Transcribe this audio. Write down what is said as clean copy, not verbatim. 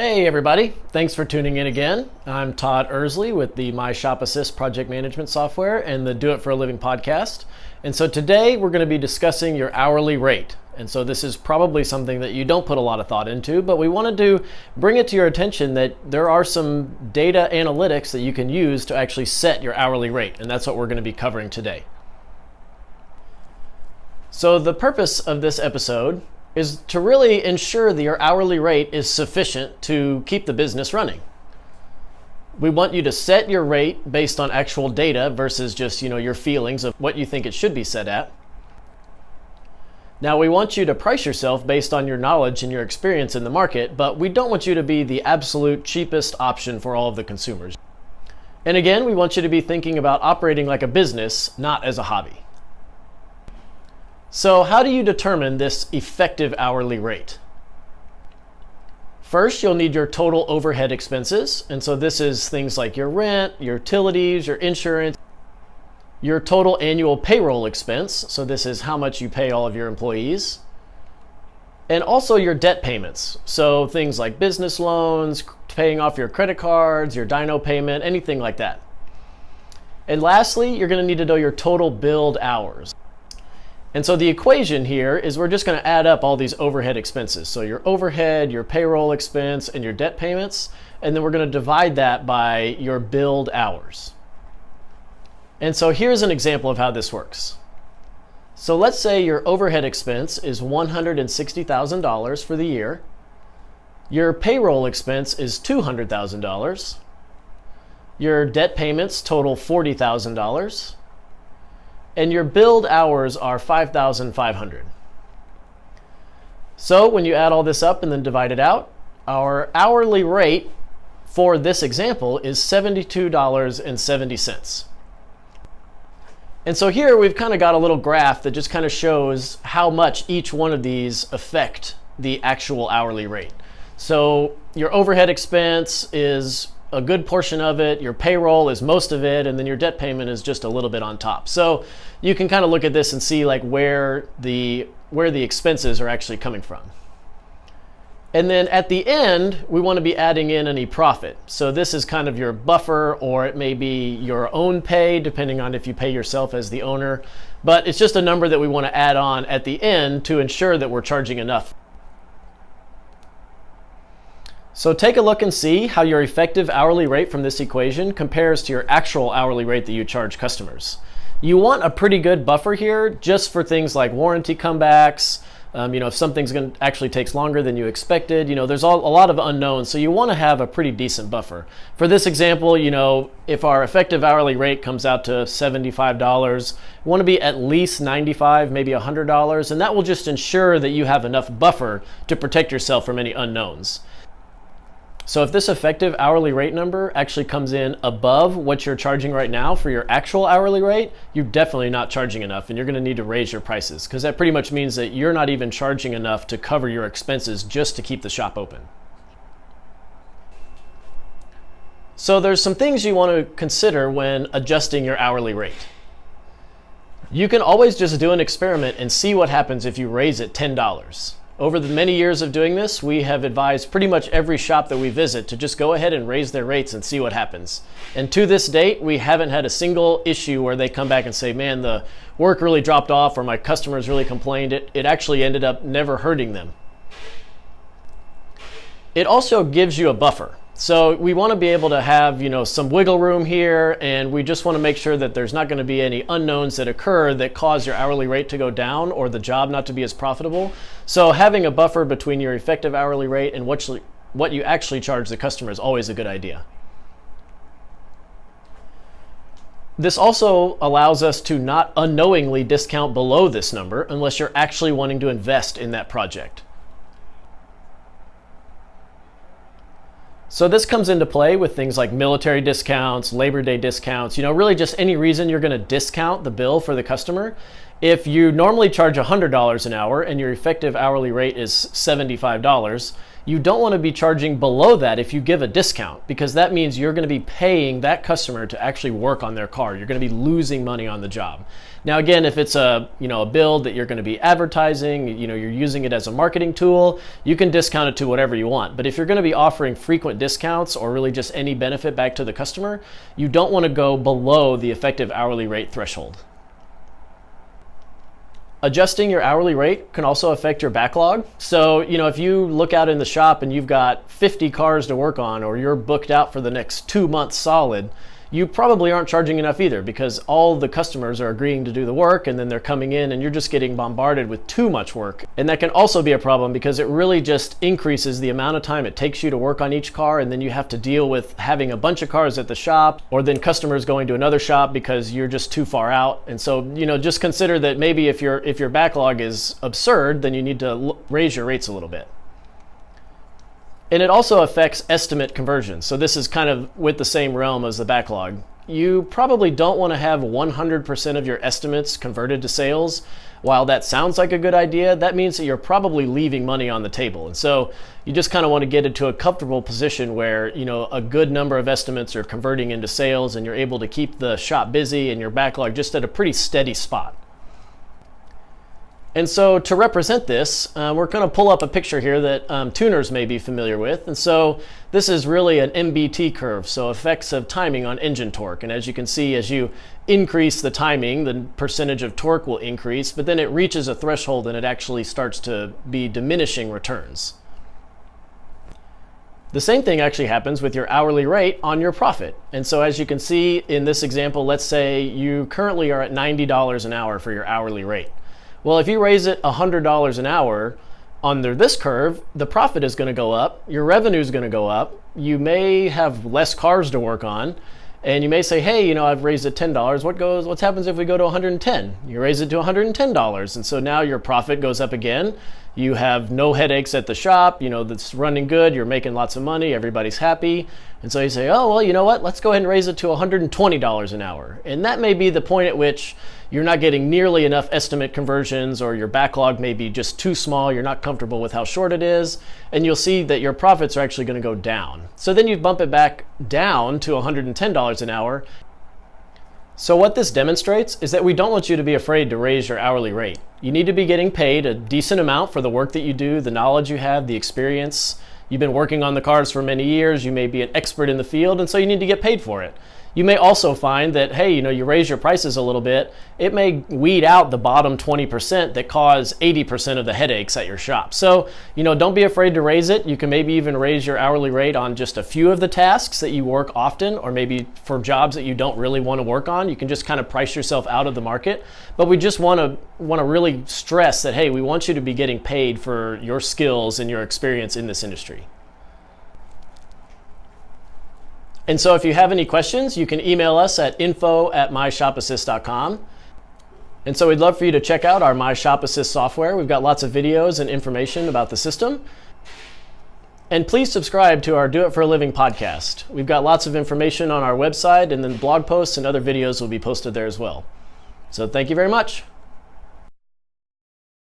Hey everybody, thanks for tuning in again. I'm Todd Ersley with the My Shop Assist project management software and the Do It for a Living podcast. And so today we're going to be discussing your hourly rate. And so this is probably something that you don't put a lot of thought into, but we wanted to bring it to your attention that there are some data analytics that you can use to actually set your hourly rate. And that's what we're going to be covering today. So the purpose of this episode is to really ensure that your hourly rate is sufficient to keep the business running. We want you to set your rate based on actual data versus just, your feelings of what you think it should be set at. Now, we want you to price yourself based on your knowledge and your experience in the market, but we don't want you to be the absolute cheapest option for all of the consumers. And again, we want you to be thinking about operating like a business, not as a hobby. So how do you determine this effective hourly rate? First, you'll need your total overhead expenses. And so this is things like your rent, your utilities, your insurance, your total annual payroll expense. So this is how much you pay all of your employees. And also your debt payments. So things like business loans, paying off your credit cards, your dyno payment, anything like that. And lastly, you're going to need to know your total billed hours. And so the equation here is we're just going to add up all these overhead expenses. So your overhead, your payroll expense, and your debt payments. And then we're going to divide that by your billed hours. And so here's an example of how this works. So let's say your overhead expense is $160,000 for the year. Your payroll expense is $200,000. Your debt payments total $40,000. And your billed hours are 5,500. So when you add all this up and then divide it out, our hourly rate for this example is $72.70. And so here we've kind of got a little graph that just kind of shows how much each one of these affect the actual hourly rate. So your overhead expense is a good portion of it, your payroll is most of it, and then your debt payment is just a little bit on top. So you can kind of look at this and see like where the expenses are actually coming from. And then at the end, we want to be adding in any profit. So this is kind of your buffer, or it may be your own pay, depending on if you pay yourself as the owner. But it's just a number that we want to add on at the end to ensure that we're charging enough. So take a look and see how your effective hourly rate from this equation compares to your actual hourly rate that you charge customers. You want a pretty good buffer here just for things like warranty comebacks. If something's actually takes longer than you expected, there's a lot of unknowns. So you want to have a pretty decent buffer. For this example, if our effective hourly rate comes out to $75, we want to be at least $95, maybe $100, and that will just ensure that you have enough buffer to protect yourself from any unknowns. So if this effective hourly rate number actually comes in above what you're charging right now for your actual hourly rate, you're definitely not charging enough, and you're going to need to raise your prices, because that pretty much means that you're not even charging enough to cover your expenses just to keep the shop open. So there's some things you want to consider when adjusting your hourly rate. You can always just do an experiment and see what happens if you raise it $10. Over the many years of doing this, we have advised pretty much every shop that we visit to just go ahead and raise their rates and see what happens. And to this date, we haven't had a single issue where they come back and say, man, the work really dropped off, or my customers really complained. It actually ended up never hurting them. It also gives you a buffer. So we want to be able to have, some wiggle room here, and we just want to make sure that there's not going to be any unknowns that occur that cause your hourly rate to go down or the job not to be as profitable. So having a buffer between your effective hourly rate and what you actually charge the customer is always a good idea. This also allows us to not unknowingly discount below this number unless you're actually wanting to invest in that project. So this comes into play with things like military discounts, Labor Day discounts, really just any reason you're going to discount the bill for the customer. If you normally charge $100 an hour and your effective hourly rate is $75, you don't want to be charging below that if you give a discount, because that means you're going to be paying that customer to actually work on their car. You're going to be losing money on the job. Now, again, if it's a build that you're going to be advertising, you're using it as a marketing tool, you can discount it to whatever you want. But if you're going to be offering frequent discounts or really just any benefit back to the customer, you don't want to go below the effective hourly rate threshold. Adjusting your hourly rate can also affect your backlog. So, if you look out in the shop and you've got 50 cars to work on, or you're booked out for the next 2 months solid, you probably aren't charging enough either, because all the customers are agreeing to do the work and then they're coming in and you're just getting bombarded with too much work. And that can also be a problem because it really just increases the amount of time it takes you to work on each car, and then you have to deal with having a bunch of cars at the shop, or then customers going to another shop because you're just too far out. And so, just consider that maybe if your backlog is absurd, then you need to raise your rates a little bit. And it also affects estimate conversion. So this is kind of with the same realm as the backlog. You probably don't want to have 100% of your estimates converted to sales. While that sounds like a good idea, that means that you're probably leaving money on the table. And so you just kind of want to get into a comfortable position where, a good number of estimates are converting into sales and you're able to keep the shop busy and your backlog just at a pretty steady spot. And so to represent this, we're going to pull up a picture here that tuners may be familiar with. And so this is really an MBT curve, so effects of timing on engine torque. And as you can see, as you increase the timing, the percentage of torque will increase, but then it reaches a threshold and it actually starts to be diminishing returns. The same thing actually happens with your hourly rate on your profit. And so as you can see in this example, let's say you currently are at $90 an hour for your hourly rate. Well, if you raise it $100 an hour under this curve, the profit is going to go up, your revenue is going to go up, you may have less cars to work on, and you may say, hey, I've raised it $10. What happens if we go to 110? You raise it to $110, and so now your profit goes up again. You have no headaches at the shop, that's running good, you're making lots of money, everybody's happy. And so you say, oh, well, you know what? Let's go ahead and raise it to $120 an hour. And that may be the point at which you're not getting nearly enough estimate conversions, or your backlog may be just too small, you're not comfortable with how short it is, and you'll see that your profits are actually going to go down. So then you bump it back down to $110 an hour. So what this demonstrates is that we don't want you to be afraid to raise your hourly rate. You need to be getting paid a decent amount for the work that you do, the knowledge you have, the experience. You've been working on the cars for many years, you may be an expert in the field, and so you need to get paid for it. You may also find that, hey, you raise your prices a little bit, it may weed out the bottom 20% that cause 80% of the headaches at your shop. So, don't be afraid to raise it. You can maybe even raise your hourly rate on just a few of the tasks that you work often, or maybe for jobs that you don't really want to work on. You can just kind of price yourself out of the market. But we just want to really stress that, hey, we want you to be getting paid for your skills and your experience in this industry. And so if you have any questions, you can email us at info@myshopassist.com. And so we'd love for you to check out our My Shop Assist software. We've got lots of videos and information about the system. And please subscribe to our Do It for a Living podcast. We've got lots of information on our website, and then blog posts and other videos will be posted there as well. So thank you very much.